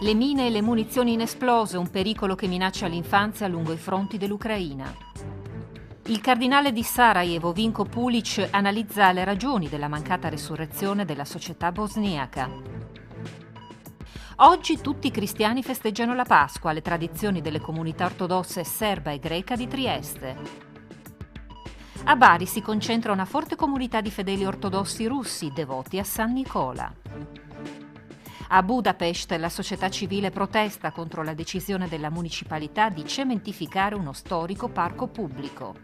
Le mine e le munizioni inesplose, un pericolo che minaccia l'infanzia lungo i fronti dell'Ucraina. Il cardinale di Sarajevo, Vinko Pulic, analizza le ragioni della mancata resurrezione della società bosniaca. Oggi tutti i cristiani festeggiano la Pasqua, le tradizioni delle comunità ortodosse serba e greca di Trieste. A Bari si concentra una forte comunità di fedeli ortodossi russi devoti a San Nicola. A Budapest la società civile protesta contro la decisione della municipalità di cementificare uno storico parco pubblico.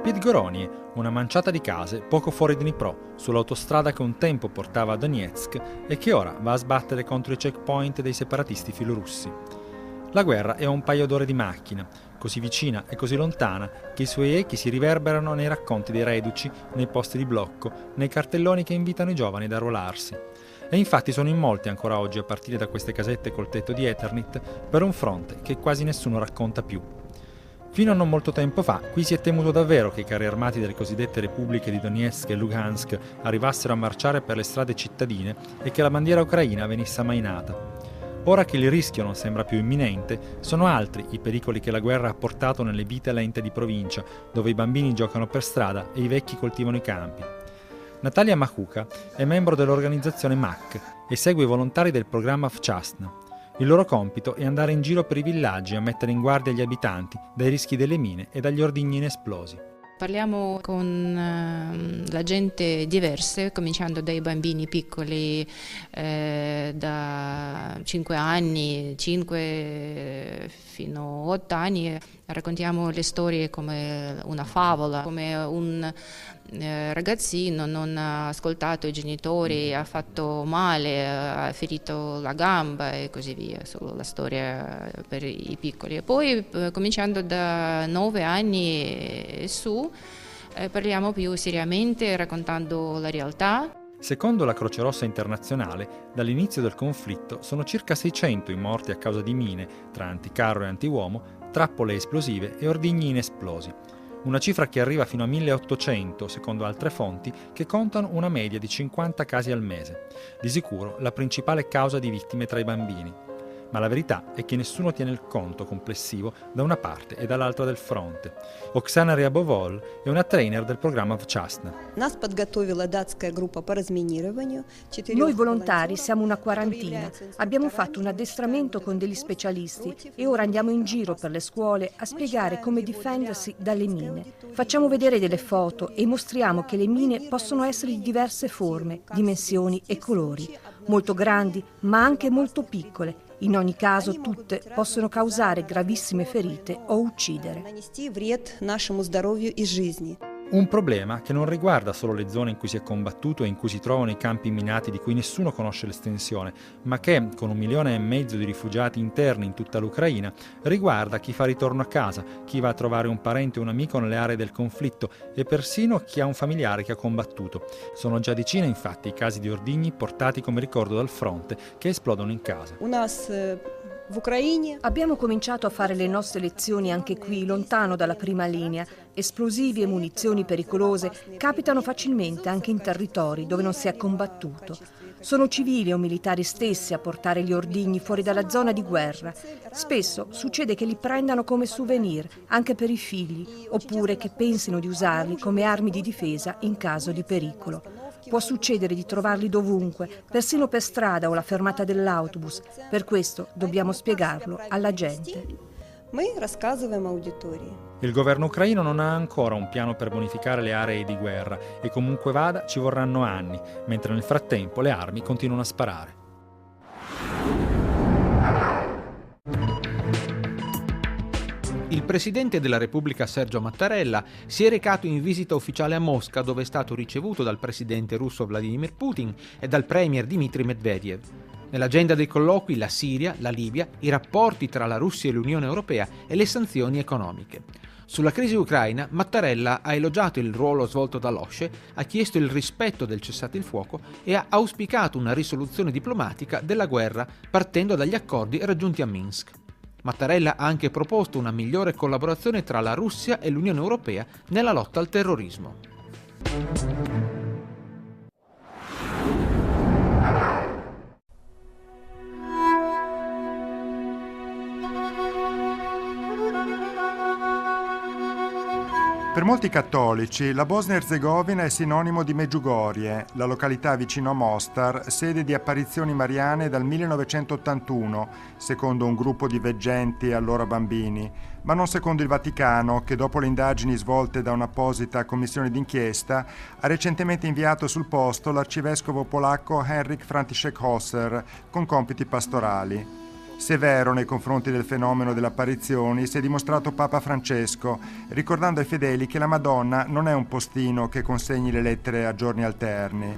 Podgoronie, una manciata di case poco fuori Dnipro, sull'autostrada che un tempo portava a Donetsk e che ora va a sbattere contro i checkpoint dei separatisti filorussi. La guerra è un paio d'ore di macchina, così vicina e così lontana che i suoi echi si riverberano nei racconti dei reduci, nei posti di blocco, nei cartelloni che invitano i giovani ad arruolarsi. E infatti sono in molti ancora oggi a partire da queste casette col tetto di Eternit per un fronte che quasi nessuno racconta più. Fino a non molto tempo fa, qui si è temuto davvero che i carri armati delle cosiddette repubbliche di Donetsk e Lugansk arrivassero a marciare per le strade cittadine e che la bandiera ucraina venisse ammainata. Ora che il rischio non sembra più imminente, sono altri i pericoli che la guerra ha portato nelle vite lente di provincia, dove i bambini giocano per strada e i vecchi coltivano i campi. Natalia Machuca è membro dell'organizzazione MAC e segue i volontari del programma Vchasna. Il loro compito è andare in giro per i villaggi a mettere in guardia gli abitanti dai rischi delle mine e dagli ordigni inesplosi. Parliamo con la gente diversa, cominciando dai bambini piccoli da 5 anni, 5 fino a 8 anni. Raccontiamo le storie come una favola, come un ragazzino non ha ascoltato i genitori, ha fatto male, ha ferito la gamba e così via, solo la storia per i piccoli. E poi cominciando da 9 anni e su parliamo più seriamente raccontando la realtà. Secondo la Croce Rossa Internazionale, dall'inizio del conflitto sono circa 600 i morti a causa di mine, tra anticarro e antiuomo, trappole esplosive e ordigni inesplosi. Una cifra che arriva fino a 1800, secondo altre fonti, che contano una media di 50 casi al mese. Di sicuro la principale causa di vittime tra i bambini. Ma la verità è che nessuno tiene il conto complessivo da una parte e dall'altra del fronte. Oksana Ryabovol è una trainer del programma Vchasna. Noi volontari siamo una quarantina. Abbiamo fatto un addestramento con degli specialisti e ora andiamo in giro per le scuole a spiegare come difendersi dalle mine. Facciamo vedere delle foto e mostriamo che le mine possono essere di diverse forme, dimensioni e colori, molto grandi ma anche molto piccole. In ogni caso, tutte possono causare gravissime ferite o uccidere. Un problema che non riguarda solo le zone in cui si è combattuto e in cui si trovano i campi minati di cui nessuno conosce l'estensione, ma che, con 1,5 milioni di rifugiati interni in tutta l'Ucraina, riguarda chi fa ritorno a casa, chi va a trovare un parente o un amico nelle aree del conflitto e persino chi ha un familiare che ha combattuto. Sono già decine infatti i casi di ordigni portati come ricordo dal fronte che esplodono in casa. Abbiamo cominciato a fare le nostre lezioni anche qui, lontano dalla prima linea. Esplosivi e munizioni pericolose capitano facilmente anche in territori dove non si è combattuto. Sono civili o militari stessi a portare gli ordigni fuori dalla zona di guerra. Spesso succede che li prendano come souvenir, anche per i figli, oppure che pensino di usarli come armi di difesa in caso di pericolo. Può succedere di trovarli dovunque, persino per strada o alla fermata dell'autobus. Per questo dobbiamo spiegarlo alla gente. Il governo ucraino non ha ancora un piano per bonificare le aree di guerra e comunque vada ci vorranno anni, mentre nel frattempo le armi continuano a sparare. Il presidente della Repubblica Sergio Mattarella si è recato in visita ufficiale a Mosca, dove è stato ricevuto dal presidente russo Vladimir Putin e dal premier Dmitry Medvedev. Nell'agenda dei colloqui la Siria, la Libia, i rapporti tra la Russia e l'Unione Europea e le sanzioni economiche. Sulla crisi ucraina, Mattarella ha elogiato il ruolo svolto dall'OSCE, ha chiesto il rispetto del cessate il fuoco e ha auspicato una risoluzione diplomatica della guerra partendo dagli accordi raggiunti a Minsk. Mattarella ha anche proposto una migliore collaborazione tra la Russia e l'Unione Europea nella lotta al terrorismo. Per molti cattolici la Bosnia-Erzegovina è sinonimo di Medjugorje, la località vicino a Mostar, sede di apparizioni mariane dal 1981, secondo un gruppo di veggenti allora bambini, ma non secondo il Vaticano, che dopo le indagini svolte da un'apposita commissione d'inchiesta ha recentemente inviato sul posto l'arcivescovo polacco Henryk Franciszek Hosser con compiti pastorali. Severo nei confronti del fenomeno delle apparizioni si è dimostrato Papa Francesco, ricordando ai fedeli che la Madonna non è un postino che consegni le lettere a giorni alterni.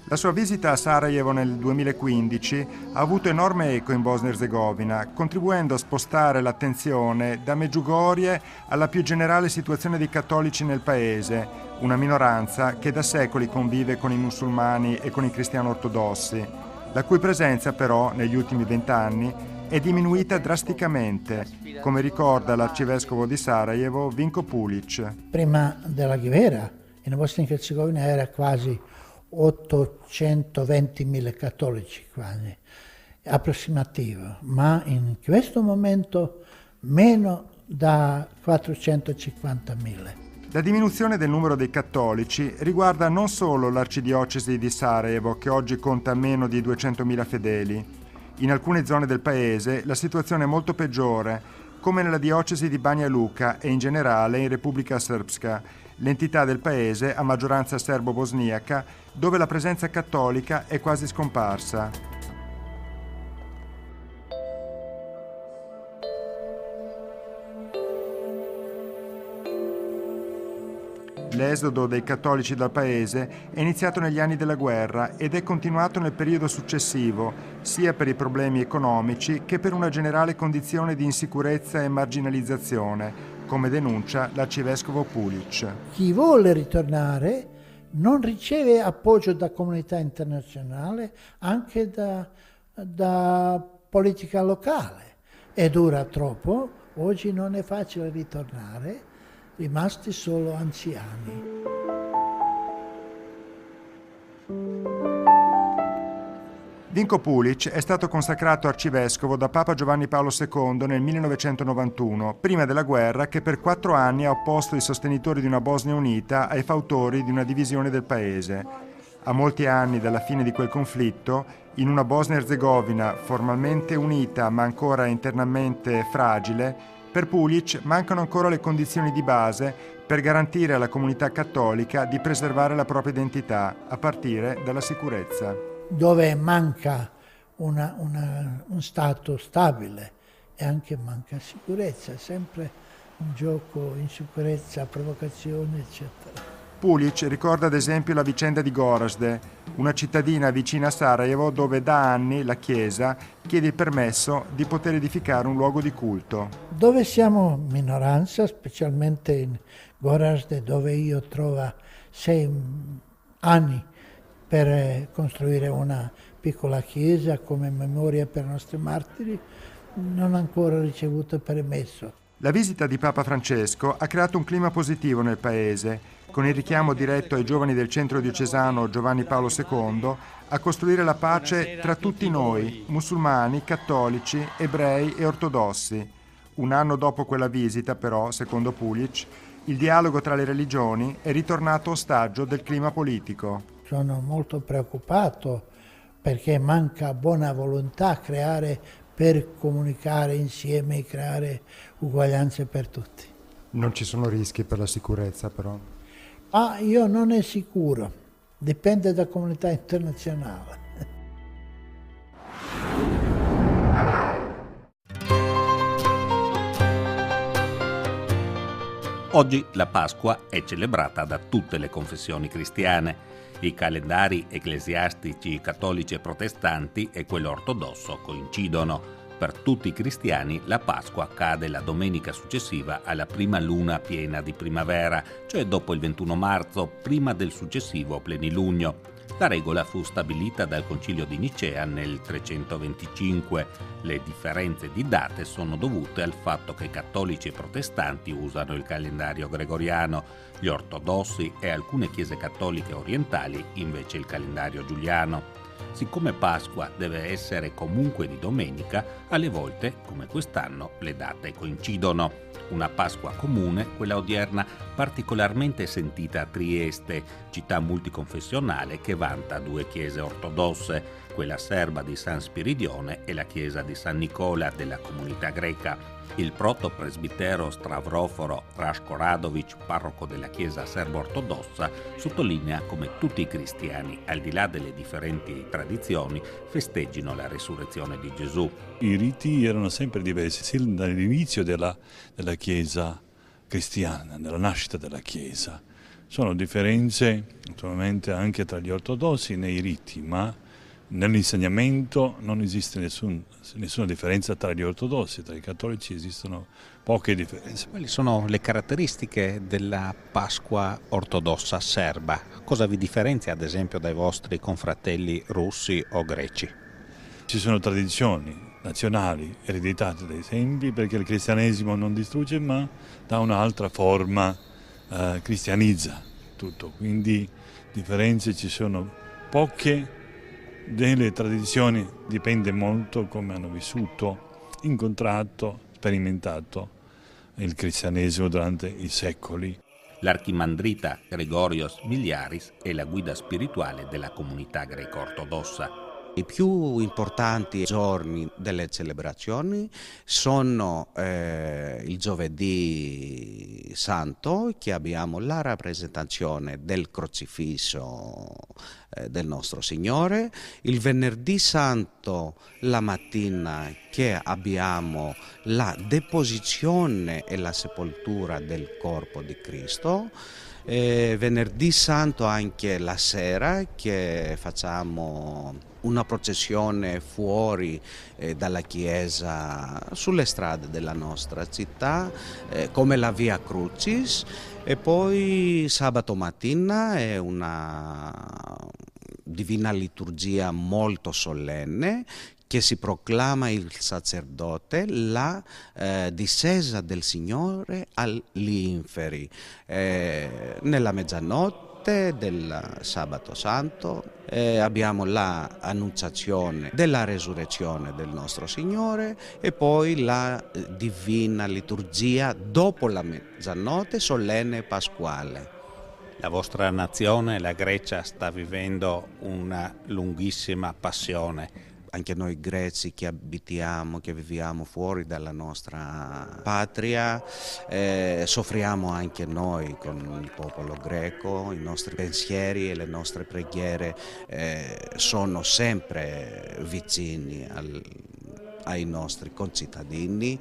La sua visita a Sarajevo nel 2015 ha avuto enorme eco in Bosnia-Erzegovina, contribuendo a spostare l'attenzione da Medjugorje alla più generale situazione dei cattolici nel paese, una minoranza che da secoli convive con i musulmani e con i cristiani ortodossi, la cui presenza però negli ultimi 20 anni è diminuita drasticamente, come ricorda l'arcivescovo di Sarajevo Vinko Pulic. Prima della guerra in Bosnia e Herzegovina era quasi 820.000 cattolici, quasi approssimativo, ma in questo momento meno da 450.000. La diminuzione del numero dei cattolici riguarda non solo l'arcidiocesi di Sarajevo, che oggi conta meno di 200.000 fedeli. In alcune zone del paese la situazione è molto peggiore, come nella diocesi di Banja Luka e in generale in Repubblica Srpska, l'entità del paese a maggioranza serbo-bosniaca, dove la presenza cattolica è quasi scomparsa. L'esodo dei cattolici dal paese è iniziato negli anni della guerra ed è continuato nel periodo successivo, sia per i problemi economici che per una generale condizione di insicurezza e marginalizzazione, come denuncia l'arcivescovo Pulic. Chi vuole ritornare non riceve appoggio da comunità internazionale, anche da politica locale. E dura troppo, oggi non è facile ritornare, rimasti solo anziani. Vinko Pulic è stato consacrato arcivescovo da Papa Giovanni Paolo II nel 1991, prima della guerra, che per 4 anni ha opposto i sostenitori di una Bosnia unita ai fautori di una divisione del paese. A molti anni dalla fine di quel conflitto, in una Bosnia-Erzegovina formalmente unita ma ancora internamente fragile, per Pulic mancano ancora le condizioni di base per garantire alla comunità cattolica di preservare la propria identità, a partire dalla sicurezza. Dove manca un Stato stabile e anche manca sicurezza, sempre un gioco insicurezza, provocazione, eccetera. Pulic ricorda ad esempio la vicenda di Gorazde, una cittadina vicina a Sarajevo dove da anni la Chiesa chiede il permesso di poter edificare un luogo di culto. Dove siamo minoranza, specialmente in Gorazde, dove io trovo 6 anni per costruire una piccola chiesa come memoria per i nostri martiri, non ho ancora ricevuto permesso. La visita di Papa Francesco ha creato un clima positivo nel paese, con il richiamo diretto ai giovani del centro diocesano Giovanni Paolo II a costruire la pace tra tutti noi, musulmani, cattolici, ebrei e ortodossi. Un anno dopo quella visita, però, secondo Pulic, il dialogo tra le religioni è ritornato ostaggio del clima politico. Sono molto preoccupato perché manca buona volontà a creare per comunicare insieme e creare uguaglianze per tutti. Non ci sono rischi per la sicurezza, però? Io non è sicuro, dipende da comunità internazionale. Oggi la Pasqua è celebrata da tutte le confessioni cristiane. I calendari ecclesiastici cattolici e protestanti e quello ortodosso coincidono. Per tutti i cristiani la Pasqua cade la domenica successiva alla prima luna piena di primavera, cioè dopo il 21 marzo, prima del successivo plenilunio. La regola fu stabilita dal Concilio di Nicea nel 325. Le differenze di date sono dovute al fatto che cattolici e protestanti usano il calendario gregoriano, gli ortodossi e alcune chiese cattoliche orientali invece il calendario giuliano. Siccome Pasqua deve essere comunque di domenica, alle volte, come quest'anno, le date coincidono. Una Pasqua comune, quella odierna, particolarmente sentita a Trieste, città multiconfessionale che vanta due chiese ortodosse, quella serba di San Spiridione e la chiesa di San Nicola della comunità greca. Il protopresbitero Stravroforo Raško Radović, parroco della chiesa serbo-ortodossa, sottolinea come tutti i cristiani, al di là delle differenti tradizioni, festeggino la risurrezione di Gesù. I riti erano sempre diversi, sin dall'inizio della chiesa cristiana, nella nascita della chiesa. Sono differenze naturalmente anche tra gli ortodossi nei riti, ma nell'insegnamento non esiste nessuna differenza tra gli ortodossi, tra i cattolici esistono poche differenze. Quali sono le caratteristiche della Pasqua ortodossa serba? Cosa vi differenzia ad esempio dai vostri confratelli russi o greci? Ci sono tradizioni nazionali ereditate dai tempi, perché il cristianesimo non distrugge ma da un'altra forma cristianizza tutto, quindi differenze ci sono poche. Delle tradizioni dipende molto come hanno vissuto, incontrato, sperimentato il cristianesimo durante i secoli. L'archimandrita Gregorios Miliaris è la guida spirituale della comunità greco-ortodossa. I più importanti giorni delle celebrazioni sono il giovedì santo, che abbiamo la rappresentazione del crocifisso del nostro Signore, il venerdì santo la mattina che abbiamo la deposizione e la sepoltura del corpo di Cristo, venerdì santo anche la sera che facciamo una processione fuori dalla chiesa sulle strade della nostra città come la Via Crucis, e poi sabato mattina è una divina liturgia molto solenne che si proclama il sacerdote la discesa del Signore agli inferi nella mezzanotte del sabato santo. Abbiamo l'annunciazione della resurrezione del nostro Signore e poi la divina liturgia dopo la mezzanotte solenne pasquale. La vostra nazione, la Grecia, sta vivendo una lunghissima passione. Anche noi greci che abitiamo, che viviamo fuori dalla nostra patria, soffriamo anche noi con il popolo greco. I nostri pensieri e le nostre preghiere sono sempre vicini ai nostri concittadini.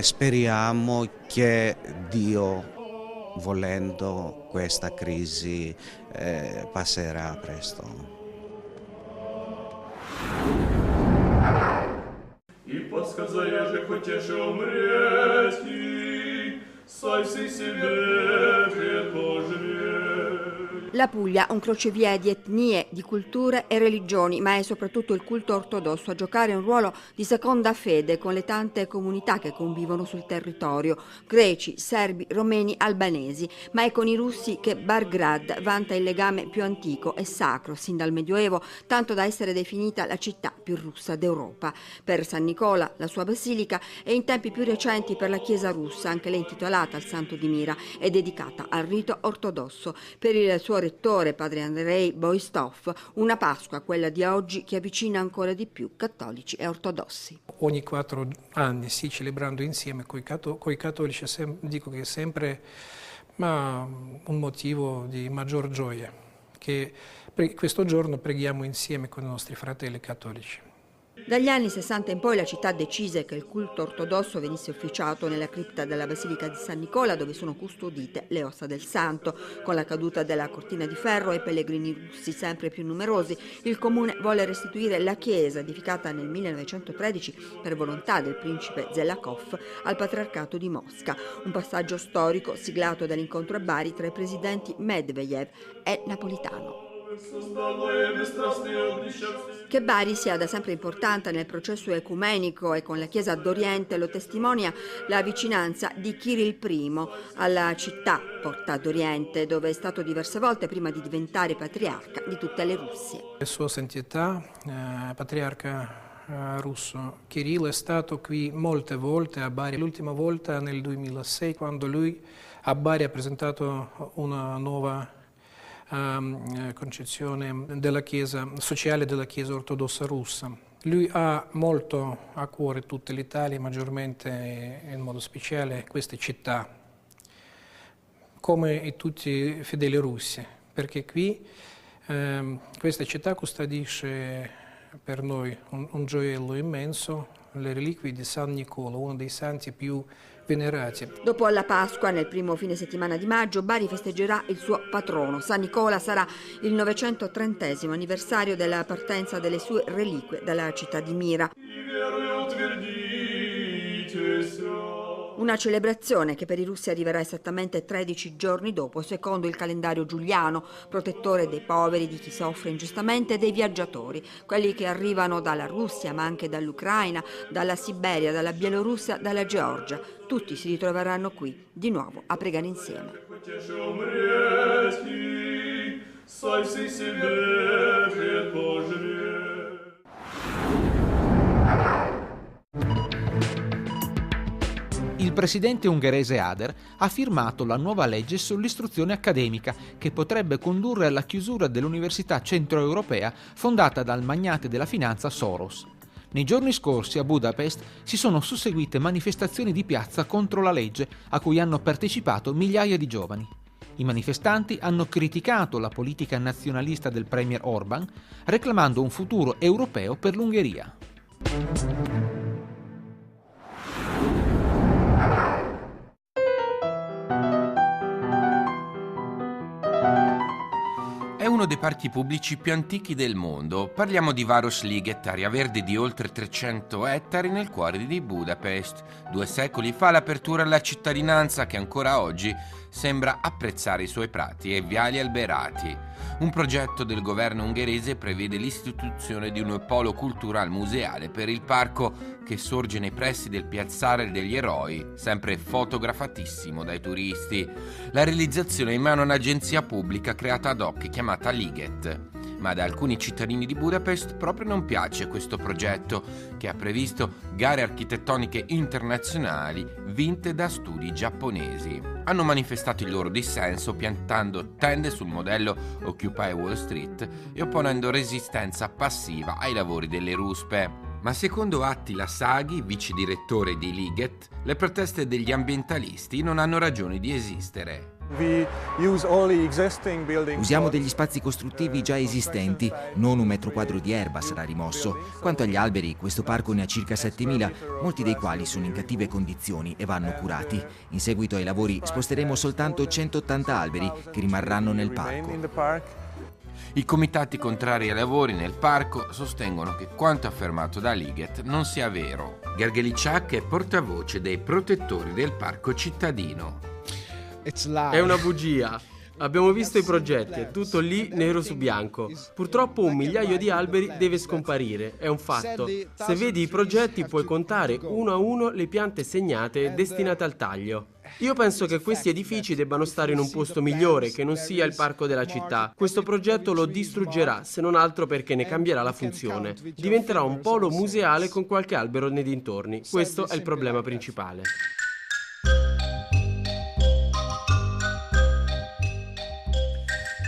Speriamo che Dio, volendo, questa crisi passerà presto. И подсказали же хотеше умреть, и сай себе предложить. La Puglia, un crocevia di etnie, di culture e religioni, ma è soprattutto il culto ortodosso a giocare un ruolo di seconda fede con le tante comunità che convivono sul territorio, greci, serbi, romeni, albanesi, ma è con i russi che Bargrad vanta il legame più antico e sacro sin dal Medioevo, tanto da essere definita la città più russa d'Europa. Per San Nicola, la sua basilica, e in tempi più recenti per la Chiesa russa, anche lei intitolata al Santo di Mira, è dedicata al rito ortodosso. Per il suo rettore, padre Andrei Boistov, una Pasqua, quella di oggi, che avvicina ancora di più cattolici e ortodossi. Ogni 4 anni, sì, celebrando insieme con i cattolici, dico che è sempre un motivo di maggior gioia, che questo giorno preghiamo insieme con i nostri fratelli cattolici. Dagli anni 60 in poi la città decise che il culto ortodosso venisse officiato nella cripta della Basilica di San Nicola, dove sono custodite le ossa del santo. Con la caduta della cortina di ferro e i pellegrini russi sempre più numerosi, il comune volle restituire la chiesa, edificata nel 1913 per volontà del principe Zelakov, al patriarcato di Mosca. Un passaggio storico siglato dall'incontro a Bari tra i presidenti Medvedev e Napolitano. Che Bari sia da sempre importante nel processo ecumenico e con la Chiesa d'Oriente lo testimonia la vicinanza di Kirill I alla città Porta d'Oriente, dove è stato diverse volte prima di diventare patriarca di tutte le Russie. Sua Santità, patriarca russo Kirill, è stato qui molte volte a Bari, l'ultima volta nel 2006 quando lui a Bari ha presentato una nuova concezione della Chiesa sociale della Chiesa ortodossa russa. Lui ha molto a cuore tutta l'Italia, maggiormente in modo speciale queste città, come tutti i fedeli russi, perché qui questa città custodisce per noi un gioiello immenso, le reliquie di San Nicola, uno dei santi più venerati. Dopo la Pasqua, nel primo fine settimana di maggio, Bari festeggerà il suo patrono. San Nicola sarà il 930° anniversario della partenza delle sue reliquie dalla città di Mira. Una celebrazione che per i russi arriverà esattamente 13 giorni dopo, secondo il calendario giuliano, protettore dei poveri, di chi soffre ingiustamente e dei viaggiatori, quelli che arrivano dalla Russia, ma anche dall'Ucraina, dalla Siberia, dalla Bielorussia, dalla Georgia. Tutti si ritroveranno qui, di nuovo, a pregare insieme. Il presidente ungherese Ader ha firmato la nuova legge sull'istruzione accademica che potrebbe condurre alla chiusura dell'Università Centroeuropea fondata dal magnate della finanza Soros. Nei giorni scorsi a Budapest si sono susseguite manifestazioni di piazza contro la legge a cui hanno partecipato migliaia di giovani. I manifestanti hanno criticato la politica nazionalista del premier Orban, reclamando un futuro europeo per l'Ungheria. È uno dei parchi pubblici più antichi del mondo. Parliamo di Városliget, area verde di oltre 300 ettari nel cuore di Budapest. 2 secoli fa l'apertura alla cittadinanza che ancora oggi sembra apprezzare i suoi prati e viali alberati. Un progetto del governo ungherese prevede l'istituzione di un polo cultural museale per il parco che sorge nei pressi del Piazzale degli Eroi, sempre fotografatissimo dai turisti. La realizzazione è in mano a un'agenzia pubblica creata ad hoc chiamata Liget. Ma ad alcuni cittadini di Budapest proprio non piace questo progetto, che ha previsto gare architettoniche internazionali vinte da studi giapponesi. Hanno manifestato il loro dissenso piantando tende sul modello Occupy Wall Street e opponendo resistenza passiva ai lavori delle ruspe. Ma secondo Attila Saghi, vice direttore di Liget, le proteste degli ambientalisti non hanno ragione di esistere. Usiamo degli spazi costruttivi già esistenti, non 1 metro quadro di erba sarà rimosso. Quanto agli alberi, questo parco ne ha circa 7.000, molti dei quali sono in cattive condizioni e vanno curati. In seguito ai lavori sposteremo soltanto 180 alberi che rimarranno nel parco. I comitati contrari ai lavori nel parco sostengono che quanto affermato da Liget non sia vero. Gergeliciak è portavoce dei protettori del parco cittadino. È una bugia. Abbiamo visto i progetti, è tutto lì nero su bianco. Purtroppo 1 migliaio di alberi deve scomparire, è un fatto. Se vedi i progetti puoi contare uno a uno le piante segnate destinate al taglio. Io penso che questi edifici debbano stare in un posto migliore, che non sia il parco della città. Questo progetto lo distruggerà, se non altro perché ne cambierà la funzione. Diventerà un polo museale con qualche albero nei dintorni. Questo è il problema principale.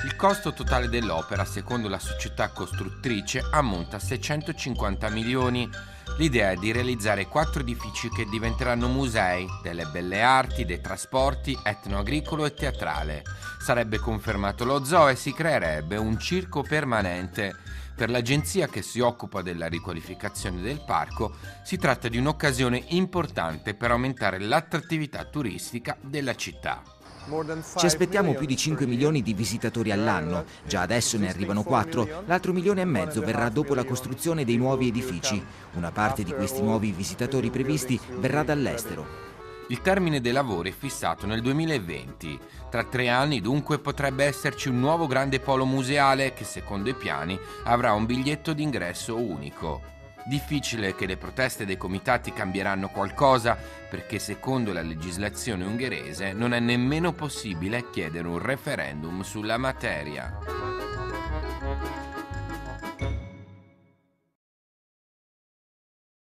Il costo totale dell'opera, secondo la società costruttrice, ammonta a 650 milioni. L'idea è di realizzare 4 edifici che diventeranno musei, delle belle arti, dei trasporti, etnoagricolo e teatrale. Sarebbe confermato lo zoo e si creerebbe un circo permanente. Per l'agenzia che si occupa della riqualificazione del parco, si tratta di un'occasione importante per aumentare l'attrattività turistica della città. Ci aspettiamo più di 5 milioni di visitatori all'anno, già adesso ne arrivano 4, l'altro 1,5 milioni verrà dopo la costruzione dei nuovi edifici. Una parte di questi nuovi visitatori previsti verrà dall'estero. Il termine dei lavori è fissato nel 2020. Tra 3 anni dunque potrebbe esserci un nuovo grande polo museale che secondo i piani avrà un biglietto d'ingresso unico. Difficile che le proteste dei comitati cambieranno qualcosa, perché secondo la legislazione ungherese non è nemmeno possibile chiedere un referendum sulla materia.